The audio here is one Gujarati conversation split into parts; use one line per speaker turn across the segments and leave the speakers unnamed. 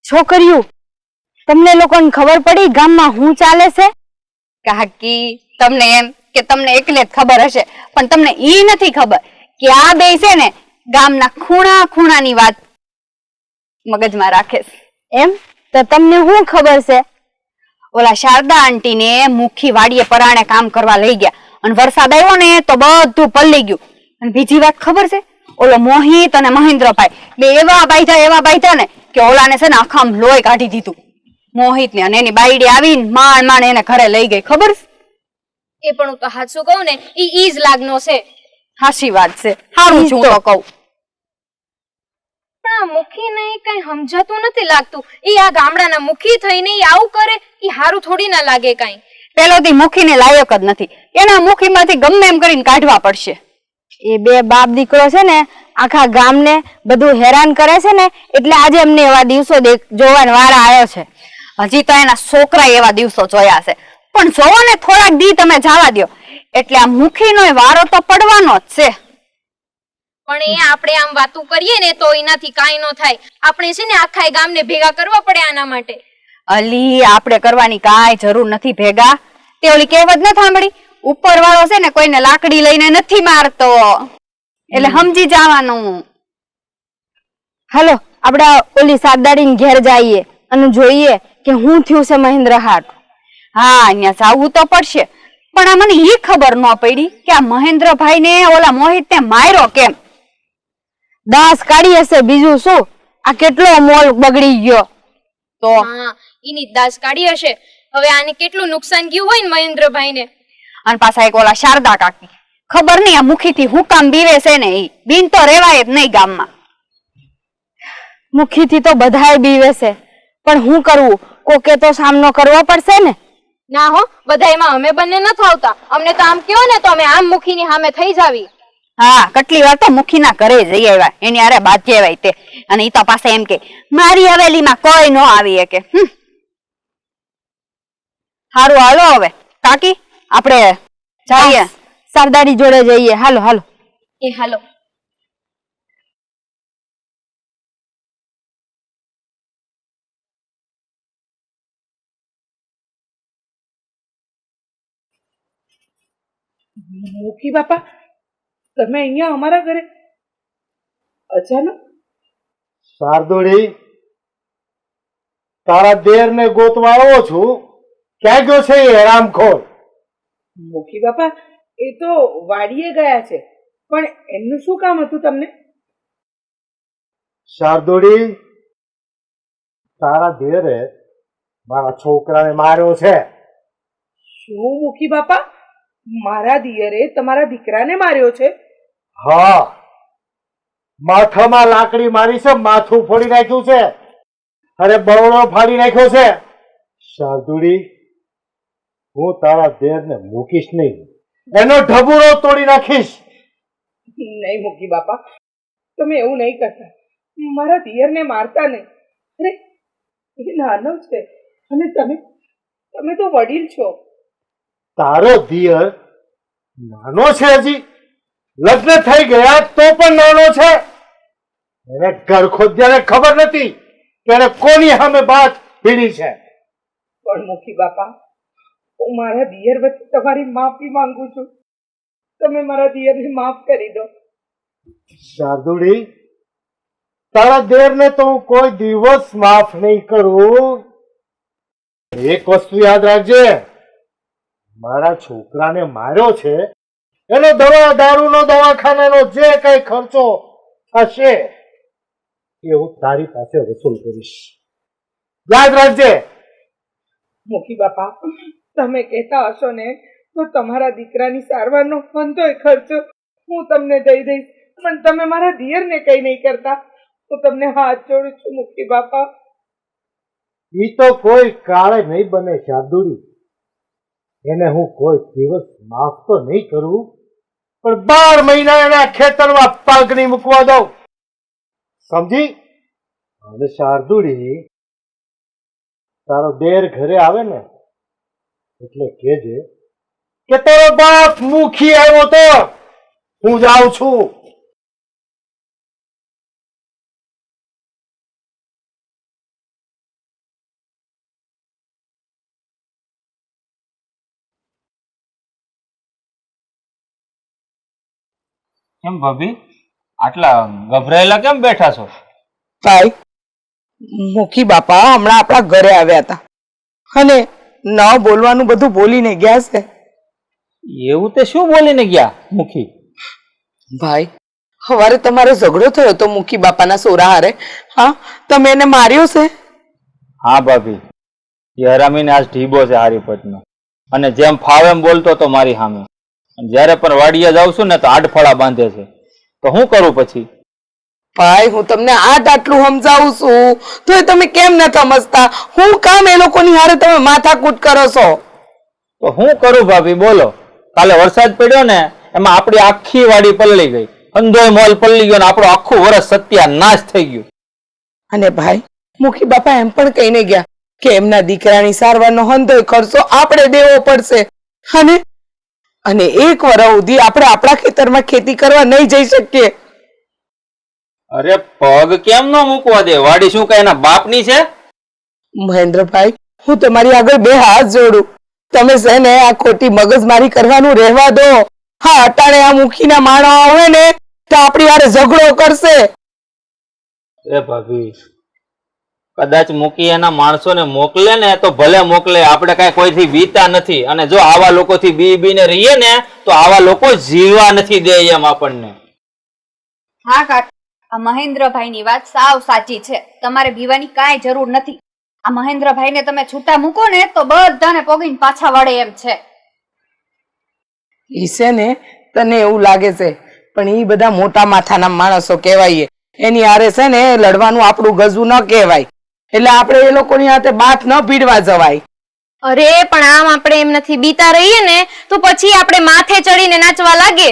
છોકરીઓ, તમને લોકોને ખબર પડી ગામમાં શું ચાલે છે?
કાકી, તમને એમ કે તમને એકલે જ ખબર હશે, પણ તમને ઈ નથી ખબર કે આ બે છે ને ગામના ખૂણા ખૂણાની વાત મગજમાં રાખે છે.
એમ? તો તમને શું ખબર છે?
ઓલા શારદા આંટી ને મુખી વાડીએ પરાણે કામ કરવા લઈ ગયા અને વરસાદ આવ્યો ને તો બધું પલળી ગયું. અને બીજી વાત ખબર છે, ઓલો મોહિત અને મહેન્દ્રભાઈ બે એવા બાંધ્યા ને કે ઓલાને છે ને આખામ લોહી કાઢી દીધું મોહિત ને. અને એની બાયડી આવીને માંડ એને ઘરે લઈ ગઈ. ખબર છે?
એ પણ હું તો હાચું કહું ને, ઈ જ લાગનો છે.
હાચી વાત છે. હારું છું તો કહું.
પણ આ મુખી ને કઈ સમજાતું નથી લાગતું. ઈ આ ગામડાના મુખી થઈને ઈ આવું કરે, ઈ હારું થોડી ના લાગે કઈ.
પેલોથી મુખીને લાયક જ નથી. એના મુખીમાંથી ગમે એમ કરીને કાઢવા પડશે.
એ બે બાપ દીકરો છે ને આખા ગામને બધું હેરાન કરે છે ને, એટલે આજે અમને એવા દિવસો જોવાનો વારો આવ્યો છે.
હજી તો એના છોકરા એવા દિવસો જોયા છે, પણ જોવો ને થોડાક દી તમે જવા દો એટલે આ મુખીનો વારો તો પડવાનો જ છે.
પણ એ આપણે આમ વાતું કરીએ ને તો એનાથી કાઈ ન થાય. આપણે છે ને આખા ગામને ભેગા કરવા પડે આના માટે.
અલી, આપણે કરવાની કાંઈ જરૂર નથી ભેગા. તે ઓલી કહેવત ન સાંભળી, ઉપર વાળો છે ને કોઈને લાકડી લઈને નથી મારતો, એટલે સમજી જવાનું.
હાલો આપણે ઓલી સાદાડીને ઘેર જઈએ અને જોઈએ કે શું થયું છે મહેન્દ્ર હાટ.
હા, અહીંયા જવું તો પડશે, પણ આ મને ઈ ખબર ન પડી કે આ મહેન્દ્રભાઈ ને ઓલા મોહિત ને માર્યો કેમ?
દાસ કાઢી હશે, બીજું શું? આ કેટલો મોલ બગડી ગયો.
તો
હા, ઈની દાસ કાઢી હશે. હવે આને કેટલું નુકસાન ગયું હોય ને મહેન્દ્રભાઈ ને.
અને પાછા એક ઓલા શારદા કાકી, ખબર નહીં આ મુખી થી હું કામ બીવે છે ને, ઈ બીન તો રેવાય જ નહીં ગામમાં.
મુખી થી તો બધાય બીવે છે, પણ શું કરવું? કોકે તો સામનો કરવો પડશે ને.
ના હો, બધાયમાં અમે બંને ન થાવતા. અમને તો આમ કયો ને તો અમે આમ મુખીની સામે થઈ જાવી.
હા, કેટલી વાર તો મુખીના ઘરે જઈ આવ્યા, એની અરે બાજે આવ્યા તે, અને ઈ તો પાસે એમ કે મારી હવેલીમાં કોઈ ન આવી કે. હારું, હાલો હવે કાકી આપણે જઈએ,
સરદારી જોડે જઈએ. હાલો હાલો.
એ હાલો.
મુખી બાપા, તમે અહીંયા અમારા ઘરે અચાનક?
શાર્દુળી, તારા દેર ને ગોતવા આવ્યો છું. ક્યાં ગયો છે એ હરામખોર?
મુખી બાપા, એ તો વાડીએ ગયા છે, પણ એમનું શું કામ હતું તમને?
શાર્દુળી, તારા દેરે મારા છોકરાને માર્યો છે.
શું મુખી બાપા, મારા દિયરે તમારા દીકરાને માર્યો છે?
હા, માથામાં લાકડી મારી છે, માથું ફોડી નાખ્યું છે, અરે બરોડો ફાડી નાખ્યો છે. શાર્દુળી, હું તારા દેરને મૂકીશ નહીં, એનો ઢબુરો તોડી નાખીશ.
નહીં મુખી બાપા, તમે એવું નહીં કરતા. મારા દિયરને મારતા નહીં. અરે, એ નાનો છે અને તમે તો વડીલ છો.
તારો દિયર નાનો છે? હજી લગ્ન થઈ ગયા તો પણ નાનો છે. એને ઘર ખોદ્યાને ખબર નથી કે એને કોની સામે બાત ભીડી છે.
પણ મુખી બાપા, હું મારા દિયર વચ્ચે તમારી માફી માંગુ છું. તમે મારા દિયરને માફ કરી દો.
શાર્દુળી, તારા દેરને તો હું કોઈ દિવસ માફ નહીં કરું. એક વસ્તુ યાદ રાખજે, મારા છોકરાને માર્યો છે એનો દવા દારૂનો દવાખાનાનો જે કઈ ખર્ચો થશે એ હું તારી પાસે વસૂલ કરીશ. યાદ રાખજે.
મુખી બાપા, તમે કહેતા હશો ને તો તમારા દીકરાની સારવારનો બનતોય ખર્ચો હું તમને દઈ દઈશ, પણ તમે મારા દિયરને કઈ નહીં કરતા. હું તમને હાથ જોડું છું મુખી બાપા.
ઈ તો કોઈ કાળે નહીં બને શાર્દુળી. એને હું કોઈ દિવસ માફ તો નહીં કરું, પણ 12 મહિના એના ખેતરમાં પગ નહીં મૂકવા દઉં. સમજી? અને શાર્દુળી, તારો દેર ઘરે આવે ને એટલે કહેજે કે તારો બાપ મુખી આવ્યો તો હું જાઉં છું.
કેમ ભાભી આટલા ગભરાયેલા કેમ બેઠા છો?
ભાઈ, મુખી બાપા હમણાં આપણા ઘરે આવ્યા હતા અને ન બોલવાનું બધું બોલીને ગયા છે.
એવું તે શું બોલીને ગયા મુખી?
ભાઈ, સવારે તમારો ઝઘડો થયો તો મુખી બાપાના સોરા હારે. હા, તમે એને માર્યો છે?
હા ભાભી, એ હરામીને આજ ઢીબો છે હારીપટનો, અને જેમ ફાવે એમ બોલતો તો મારી સામે. અને જ્યારે પણ વાડીએ જાઉં છું ને તો આડફળા બાંધે છે. તો શું કરું પછી?
ભાઈ, હું તમને આટલું સમજાવું છું તો તમે કેમ ન સમજતા? હું કામ એ લોકોની હારે તમે માથાકૂટ કરો છો?
તો શું કરું ભાભી બોલો? કાલે વરસાદ પડ્યો ને એમાં આપણી આખી વાડી પલળી ગઈ, અંધોય મોલ પલળી ગયો ને આપણું આખું વર્ષ સત્યાનાશ થઈ ગયું.
અને ભાઈ, મુખી બાપા એમ પણ કહીને ગયા કે એમના દીકરાની સારવારનો હંધોય ખર્ચો આપણે દેવો પડશે. અને 1 વર્ષ સુધી આપણે આપણા ખેતરમાં ખેતી કરવા નહીં જઈ શકીએ.
અરે પગ કેમ ન મૂકવા દે? વાડી શું કઈ એના બાપની છે?
મહેન્દ્રભાઈ, હું તમારી આગળ 2 હાથ જોડું. તમે છે ને આ ખોટી મગજમારી કરવાનું રહેવા દો. હા, અટાણે આ મુખીના માણો આવે ને તો આપણી હારે ઝઘડો કરશે.
એ ભાભી, કદાચ મૂકી એના માણસોને મોકલે ને તો ભલે મોકલે, આપણે કઈ કોઈથી બીતા નથી. અને જો આવા લોકોથી બીને રહીએ ને તો આવા લોકો જીવવા નથી દે એમ આપણને.
હા કાકા, આ મહેન્દ્રભાઈની વાત સાવ સાચી છે. તમારે બીવાની કાંઈ જરૂર નથી. આ મહેન્દ્રભાઈને તમે છૂટા મૂકો ને તો બધાને પોગીને પાછા વળે એમ છે.
ઈ છે ને, તને એવું લાગે છે, પણ ઈ બધા મોટા માથાના માણસો કહેવાય. એની હારે છે ને લડવાનું આપણું ગજું ન કહેવાય. એટલે આપણે એ લોકોની હાથે બાથ ન ભીડવા જવાય.
અરે પણ આમ આપણે એમ નથી બીતા રહીએ ને તો પછી આપણે માથે ચડીને નાચવા લાગે.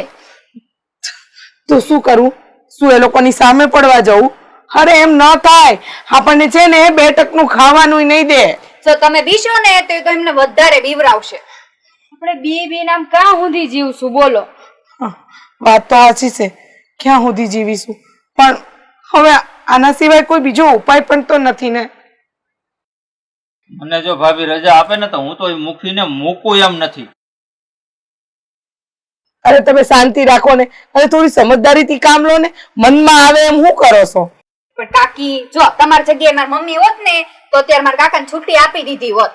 તો શું કરું? શું એ લોકોની સામે પડવા જવું? અરે એમ ન થાય. આપણને છે ને 2 ટકનું ખાવાનું નહીં દે.
જો તમે બીશો ને તો એમને વધારે બીવરાવશે. આપણે બી નામ કાં સુધી જીવશું બોલો?
વાત તો સાચી છે, ક્યાં સુધી જીવીશું? પણ હવે આના સિવાય કોઈ બીજો ઉપાય પણ તો નથી ને.
મને જો ભાભી રજા આપે ને તો હું તો મુખીને મૂકું એમ નથી.
અરે તમે શાંતિ રાખો ને, અને થોડી સમજદારીથી કામ લો ને. મનમાં આવે એમ શું કરો છો?
પણ કાકી, જો તમારી જગ્યાએ મારી મમ્મી હોત ને તો અત્યારે મારા કાકાને છૂટી આપી દીધી હોત.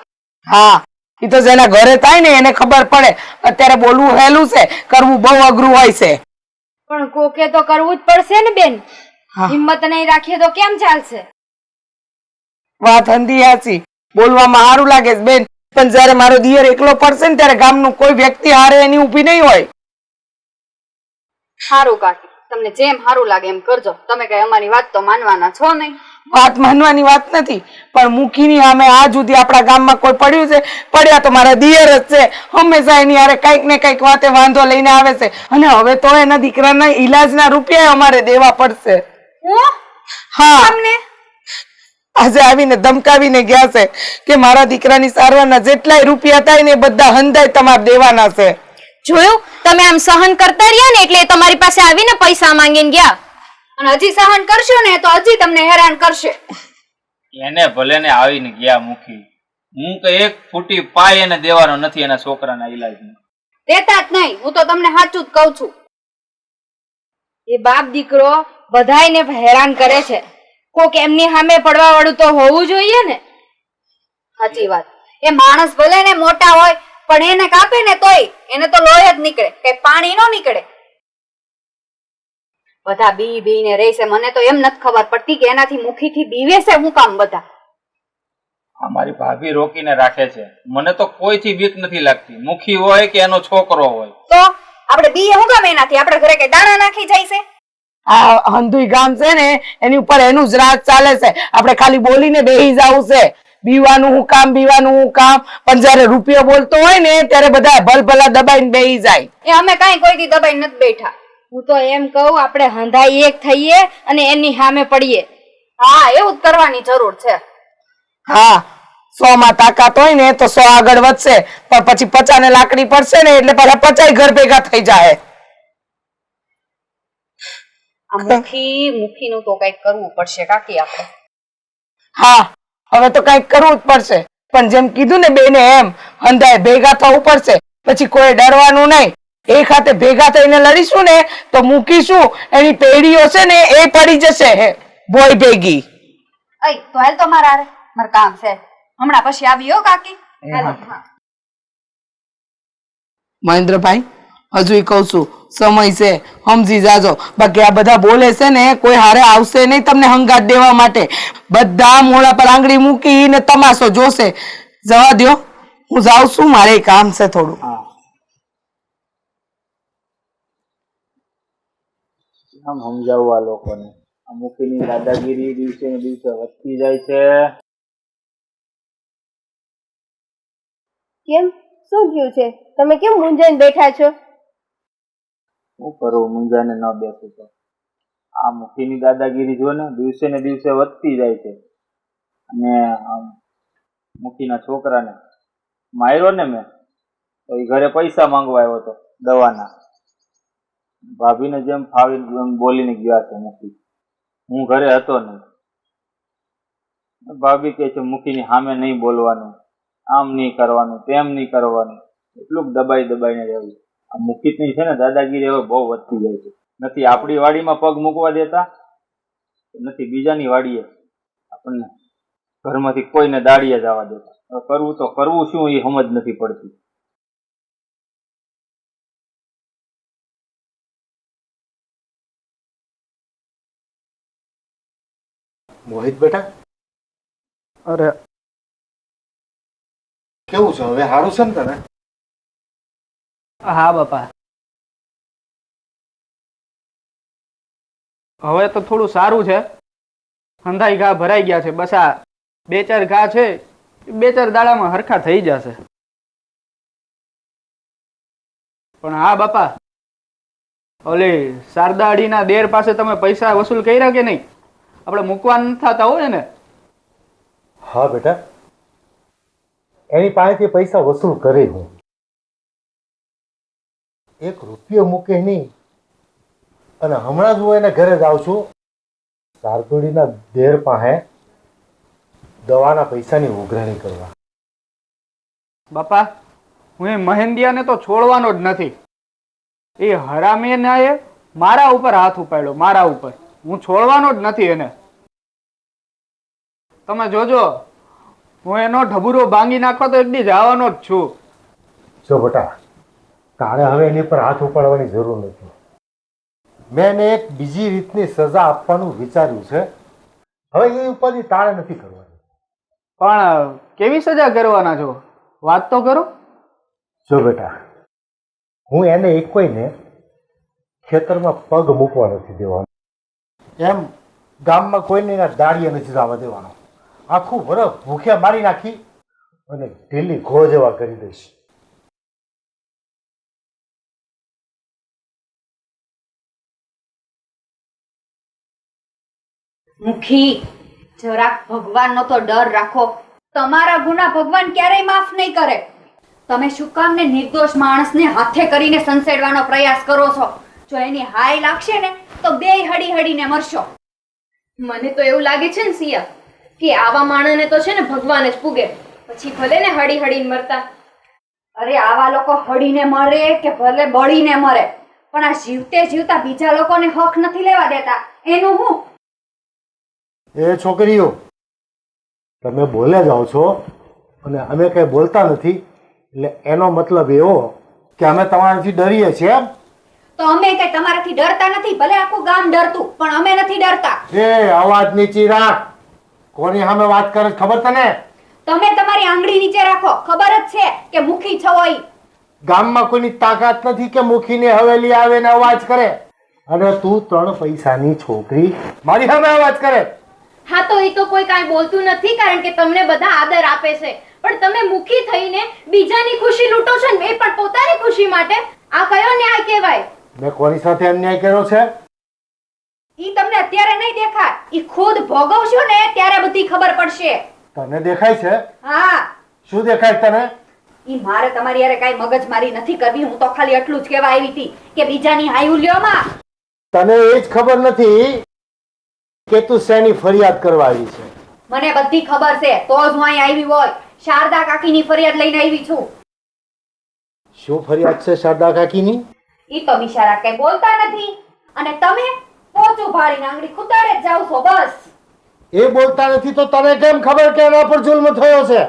હા, એ તો જેના ઘરે થાય ને એને ખબર પડે. અત્યારે બોલવું હેલું છે, કરવું બહુ અઘરું હોય છે.
પણ કોકે તો કરવું જ પડશે ને બેન. હિંમત નહીં રાખીએ તો કેમ ચાલશે?
વાત હંધી હાચી. બોલવામાં સારું લાગે છે બેન, પણ જયારે મારો દિયર એકલો પડશે ને ત્યારે ગામનું કોઈ વ્યક્તિ હારે એની ઊભી નહીં હોય.
સારું કાકી, તમને જેમ સારું લાગે એમ કરજો. તમે કઈ અમારી વાત તો માનવાના છો નહીં.
વાત માનવાની વાત નથી, પણ મુખીની સામે આજ સુધી આપણા ગામમાં કોઈ પડ્યું છે? પડ્યા તો મારા દિયર જ છે. હંમેશા એની હારે કઈક ને કઈક વાતે વાંધો લઈને આવે છે. અને હવે તો એના દીકરાના ઈલાજના રૂપિયા અમારે દેવા પડશે. હા, આજે આવીને ધમકાવીને ગયા છે કે મારા દીકરાની સારવારના જેટલાય રૂપિયા થાય ને એ બધા હંધાય તમારે દેવાના છે.
જોયું, તમે આમ સહન કરતા રહ્યા ને એટલે તમારી પાસે આવીને પૈસા માંગીને ગયા.
અને હજી સહન કરશો ને તો હજી તમને હેરાન કરશે.
એને ભલે ને આવીને ગયા મુખી, હું કે 1 ફૂટી પાય એને દેવાનો નથી એના છોકરાના ઈલાજમાં.
દેતા જ નહીં. હું તો તમને સાચું જ કહું છું.
એ બાપ દીકરો બધાયને હેરાન કરે છે. કોક એમની સામે પડવા વાળું તો હોવું જોઈએ ને.
સાચી વાત. એ માણસ ભલે ને મોટા હોય પણ એને કાપે ને તોય એને તો લોહી જ નીકળે, કઈ પાણી નો નીકળે. બધા બીને રહેશે. મને તો એમ નથી ખબર પડતી કે એનાથી મુખીથી બીવે છે હું કામ બધા.
અમારી ભાભી રોકીને રાખે છે. મને તો કોઈથી બીક નથી લાગતી, મુખી હોય કે એનો છોકરો હોય.
તો આપણે બીએ હું કામ એનાથી? આપણે ઘરે કઈ દાણા નાખી જાય છે?
આ હંધુઈ ગામ છે ને એની ઉપર એનું જ રાજ ચાલે છે. આપણે ખાલી બોલીને બેહી જવું છે. બીવાનું હું કામ, બીવાનું હું કામ. પણ જયારે રૂપિયો બોલતો હોય ને ત્યારે બધા ભલભલા દબાઈને બેહી જાય.
એ અમે કઈ કોઈથી દબાઈ નથી બેઠા.
હું તો એમ કહું આપણે હંધાઈ એક થઈએ અને એની સામે પડીએ.
હા, એવું જ કરવાની જરૂર છે.
હા, 100 માં તાકાત હોય ને તો 100 આગળ વધશે, પણ પછી 50 ને લાકડી પડશે ને એટલે પેલા 50 ઘર ભેગા થઈ જાય.
આ મુખીનું તો કઈક કરવું પડશે કાકી આપણે.
હા, હવે તો કઈક કરવું જ પડશે. પણ જેમ કીધું ને બેને એમ હંધાય ભેગા થવું પડશે. પછી કોઈ ડરવાનું નહીં. એક હાથે ભેગા થઈને લડીશું ને તો મૂકીશું એની પેઢીઓ છે ને એ પડી જશે ભોય ભેગી.
અય તો હાલ તો મારા હારે. મારે કામ છે. હમણાં પછી આવી હો કાકી. હાલો, હા.
મહેન્દ્રભાઈ હજુ કહું છું સમય છે સમજી જાજો. બાકી આ બધા બોલે છે ને કોઈ હારે આવશે નહીં તમને હંગાત દેવા માટે. બધા મોડા પર આંગળી મૂકીને તમાશો જોશે. જવા દ્યો, હું જાઉં છું, મારે કામ છે થોડું.
આમ સમજાવવા લોકોને આ મુખીની દાદાગીરી દિવસે ને દિવસે વધતી જાય છે.
કેમ શું થયું છે? તમે કેમ મૂંઝાઈને બેઠા છો?
શું કરું, મુંજાને ન બેસું તો આ મુખીની દાદાગીરી જો ને દિવસે વધતી જાય છે. અને આમ મુખીના છોકરાને માર્યો ને મેં તો એ ઘરે પૈસા માંગવા આવ્યો હતો દવાના. ભાભીને જેમ ફાવી એમ બોલીને ગયા છે મુખી. હું ઘરે હતો નહીં. ભાભી કહે છે મુખીની સામે નહીં બોલવાનું, આમ નહીં કરવાનું, તેમ નહીં કરવાનું. એટલું દબાઈને રહેવું. આ મુખીની છે ને દાદાગીરી હવે બહુ વધતી જાય છે. નથી આપણી વાડીમાં પગ મૂકવા દેતા, નથી બીજાની વાડીએ આપણને ઘરમાંથી કોઈને દાડીએ જવા દેતા. હવે કરવું તો કરવું શું એ સમજ નથી પડતી.
મોહિત બેટા,
અરે
કેવું છે હવે? સારું છે ને તને?
હા બાપા, હવે તો થોડું સારું છે. હંધાઈ ઘા ભરાઈ ગયા છે. બસ આ 2-4 ઘા છે, 2-4 દાડામાં હરખા થઈ જશે. પણ હા બાપા, ઓલી શારદાડીના દેર પાસે તમે પૈસા વસૂલ કર્યા કે નહીં? આપણે મૂકવા નથી થતા હોય ને?
હા બેટા, એની પાસેથી પૈસા વસૂલ કરી હું. 1 રૂપિયો મૂકે નહીં. અને હમણાં જ હું એને ઘરે જ આવું છું. શારદુડીના દેર પાસે દવાના પૈસાની ઉઘરાણી કરવા.
બાપા, હું એ મહેંદિયાને તો છોડવાનો જ નથી. એ હરામીએ મારા ઉપર હાથ ઉપાડ્યો, મારા ઉપર. હું છોડવાનો જ નથી એને. તમે જોજો, હું એનો ઢબુરો ભાંગી નાખવા તો એક દી જવાનો જ છું.
જો બેટા, તારે હવે એની પર હાથ ઉપાડવાની જરૂર નથી. મેં એને એક બીજી રીતની સજા આપવાનું વિચાર્યું છે. હવે એ ઉપાધિ તારે નથી કરવાની.
પણ કેવી સજા કરવાના છો? વાત તો કરો.
જો બેટા, હું એને એક કોઈને ખેતરમાં પગ મૂકવા નથી દેવાનો. એમ ગામમાં કોઈને એના દાડીએ નથી જવા દેવાનો. આખું વરસ ભૂખ્યા મારી નાખી અને ઢીલી ઘો જેવા કરી દઈશ.
મુખી, જરાક ભગવાનનો તો ડર રાખો. તમારા ગુના ભગવાન ક્યારેય માફ નહીં કરે. તમે શું કામ ને નિર્દોષ માણસને હાથે કરીને સંસેડવાનો પ્રયાસ કરો છો? જો એની હાય લાગશે ને તો બેય હળી હળીને મરશો.
મને તો એવું લાગે છે ને સિયા કે આવા માણસને તો છે ને ભગવાન જ પૂગે, પછી ભલે ને હળી હળીને મરતા.
અરે આવા લોકો હળીને મરે કે ભલે બળીને મરે, પણ આ જીવતે જીવતા બીજા લોકોને હક નથી લેવા દેતા. એનું હું?
એ છોકરીઓ, તમે બોલે જાઓ છો અને અમે કઈ બોલતા નથી, એટલે એનો મતલબ એવો કે અમે તમારાથી ડરીએ છીએ એમ?
તો અમે કઈ તમારાથી ડરતા નથી. ભલે આખું ગામ ડરતું, પણ અમે નથી ડરતા.
એ અવાજ નીચી રાખ. કોની સામે વાત કરે ખબર તને?
તમે તમારી આંગળી નીચે રાખો. ખબર જ છે કે મુખી છો ઈ.
ગામમાં કોઈની તાકાત નથી કે મુખીની હવેલી આવે ને અવાજ કરે. અને તું 3 પૈસાની છોકરી મારી સામે અવાજ કરે.
હા તો એ તો કોઈ કાંઈ બોલતું નથી કારણ કે તમને બધા આદર આપે છે, પણ તમે મુખી થઈને બીજાની ખુશી લૂંટો છો ને, એ પણ પોતાની ખુશી માટે. આ કયો ન્યાય કહેવાય?
મેં કોની સાથે અન્યાય કર્યો છે?
ઈ તમને અત્યારે નહીં દેખાય. ઈ ખુદ ભોગવશો ને ત્યારે બધી ખબર પડશે.
તને દેખાય છે?
હા.
શું દેખાય તને?
ઈ મારે તમારી યારે કાઈ મગજમારી નથી કરવી. હું તો ખાલી એટલું જ કહેવા આવી હતી કે બીજાની હાયુલ્યોમાં.
તને એ જ ખબર નથી કે તું શેની ફરિયાદ કરવા આવી છે.
મને બધી ખબર છે, તો જ હું અહીં આવી હોય. શારદા કાકીની ફરિયાદ લઈને આવી છું.
શું ફરિયાદ છે શારદા કાકીની?
ઈ તો બિચારા કઈ બોલતા નથી અને તમે પોચું ભાળીને આંગળી કુતાડે જ જાવ છો બસ.
એ બોલતા નથી તો તને કેમ ખબર કે એના પર જુલ્મ થયો છે?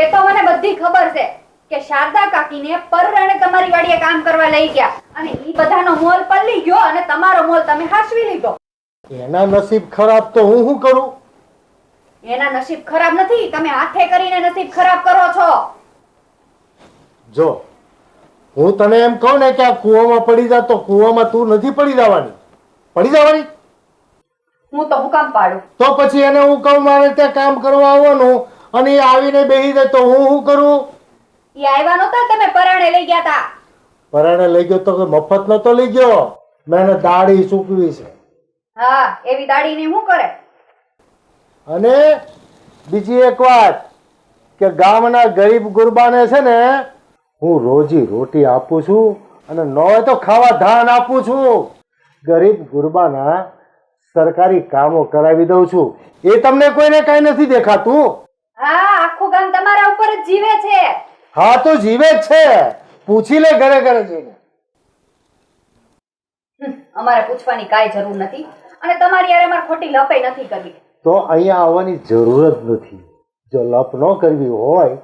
એ તો મને બધી ખબર છે કે શારદા કાકીને પરરાણે તમારી વાડીએ કામ કરવા લઈ ગયા અને ઈ બધાનો મોલ પલ્લી ગયો અને તમારો મોલ તમે હાસવી લીધો.
એના નસીબ ખરાબ તો હું શું કરું?
એના નસીબ ખરાબ નથી, તમે હાથે કરીને નસીબ ખરાબ કરો છો.
જો હું તને એમ કહું ને કે આ કૂવામાં પડી જા તો કૂવામાં તું નથી પડી જવાની. પડી જવાની
હું તો હું કામ પાડું?
તો પછી એને હું કહું મારે ત્યાં કામ કરવા આવવાનું અને એ આવીને બેસી જાય તો હું શું કરું?
ઈ આવ્યા નહોતા, તમે પરાણે લઈ ગયા તા.
પરાણે લઈ ગયો તો મફત નતો લઈ ગયો, મેં એને દાઢી સૂકવી છે.
હા, એવી દાડીને શું કરે?
અને બીજી એક વાત કે ગામના ગરીબ ગુરબાને છે ને હું રોજી રોટી આપું છું અને ન હોય તો ખાવા ધાન આપું છું. ગરીબ ગુરબાના સરકારી કામો કરાવી દઉં છું. એ તમને કોઈને કઈ નથી દેખાતું?
હા, આખું ગામ તમારા ઉપર જ જીવે છે.
હા તો જીવે જ છે, પૂછી લે ઘરે ઘરે જઈને.
અમારે પૂછવાની કાંઈ જરૂર નથી અને તમારી યારે મારે ખોટી લપાઈ નથી કરવી.
તો અહીંયા આવવાની જરૂર જ નથી. જો લપ ન કરવી હોય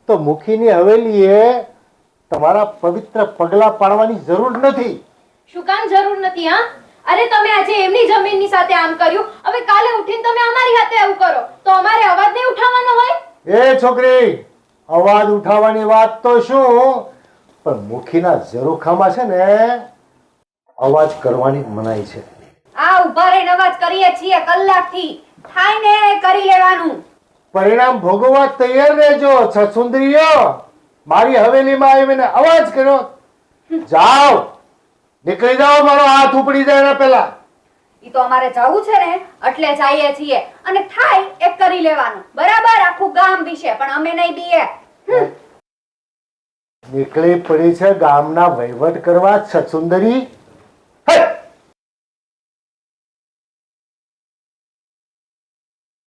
તો મુખીની હવેલીએ તમારા પવિત્ર પગલા પાડવાની જરૂર નથી.
શું કામ જરૂર નથી? હા, અરે તમે આજે એમની જમીનની સાથે આમ કર્યું, હવે કાલે ઉઠીને તમે અમારી હાથે આવું કરો તો અમારે અવાજ નહીં ઉઠાવવાનો હોય?
એ છોકરી, અવાજ ઉઠાવવાની વાત તો શું, પણ મુખીના ઝરૂખામાં છે ને અવાજ કરવાની જ મનાઈ છે.
આ ઉભા રહીને અવાજ કરીએ છીએ કલાકથી, થાય ને કરી લેવાનું.
પરિણામ ભોગવવા તૈયાર રહેજો છસુંદરીઓ. મારી હવેલીમાં આવીને અવાજ કર્યો, જાઓ નીકળી જાઓ, મારો હાથ ઉપડી જાય એના પહેલા.
ઈ તો અમારે જવું છે ને એટલે જઈએ છીએ અને થાય એ કરી લેવાનું. બરાબર, આખું ગામ વિશે પણ અમે નહીં દઈએ.
નીકળી પડી છે ગામના વહીવટ કરવા છસુંદરી. હે!